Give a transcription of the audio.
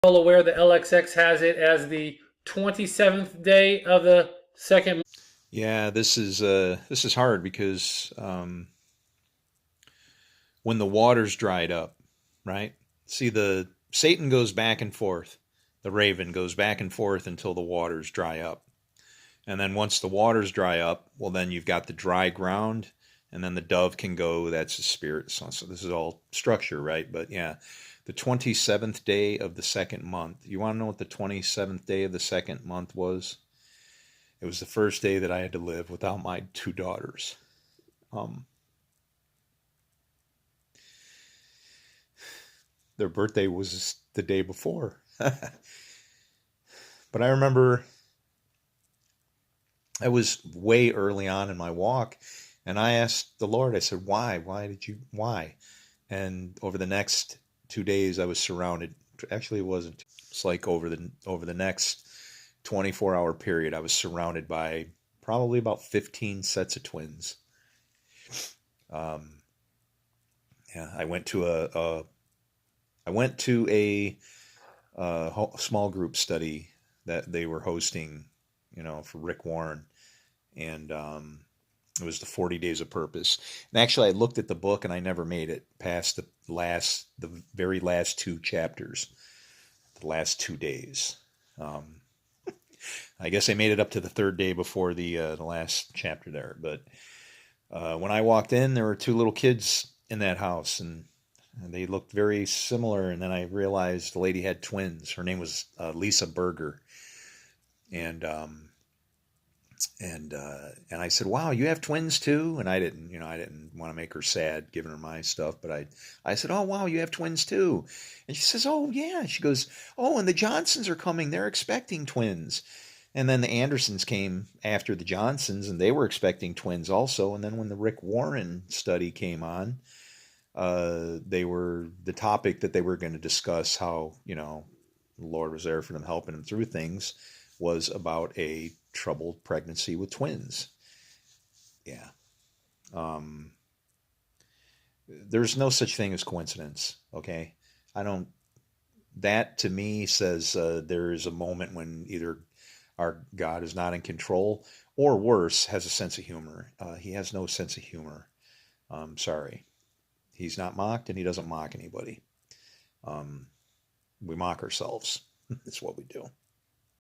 All aware that LXX has it as the 27th day of the second. Yeah, this is hard because when the waters dried up, right? See, the Satan goes back and forth. The raven goes back and forth until the waters dry up. And then once the waters dry up, well, then you've got the dry ground, and then the dove can go. That's the spirit. So this is all structure, right? But yeah, the 27th day of the second month. You want to know what the 27th day of the second month was? It was the first day that I had to live without my two daughters. Um, their birthday was the day before. But I remember I was way early on in my walk, and I asked the Lord, I said, why? Why? And over the next 2 days, I was surrounded. Actually, it wasn't. It's like over the next 24-hour period, I was surrounded by probably about 15 sets of twins. Um, yeah, I went to a small group study that they were hosting, for Rick Warren, and it was the 40 Days of Purpose. And actually, I looked at the book and I never made it past the very last two chapters, the last 2 days. Um, I guess I made it up to the third day before the last chapter there. But when I walked in, there were two little kids in that house, and they looked very similar. And then I realized the lady had twins. Her name was Lisa Berger, and and I said, "Wow, you have twins too?" And I didn't want to make her sad, giving her my stuff, but I said, "Oh, wow, you have twins too?" And she says, "Oh, yeah." She goes, "Oh, and the Johnsons are coming. They're expecting twins." And then the Andersons came after the Johnsons, and they were expecting twins also. And then when the Rick Warren study came on, they were the topic that they were going to discuss how the Lord was there for them, helping them through things, was about a troubled pregnancy with twins. Yeah. Um, there's no such thing as coincidence. Okay. I don't, that to me says there is a moment when either our God is not in control or worse, has a sense of humor. He has no sense of humor. Sorry. He's not mocked and he doesn't mock anybody. Um, we mock ourselves. That's what we do.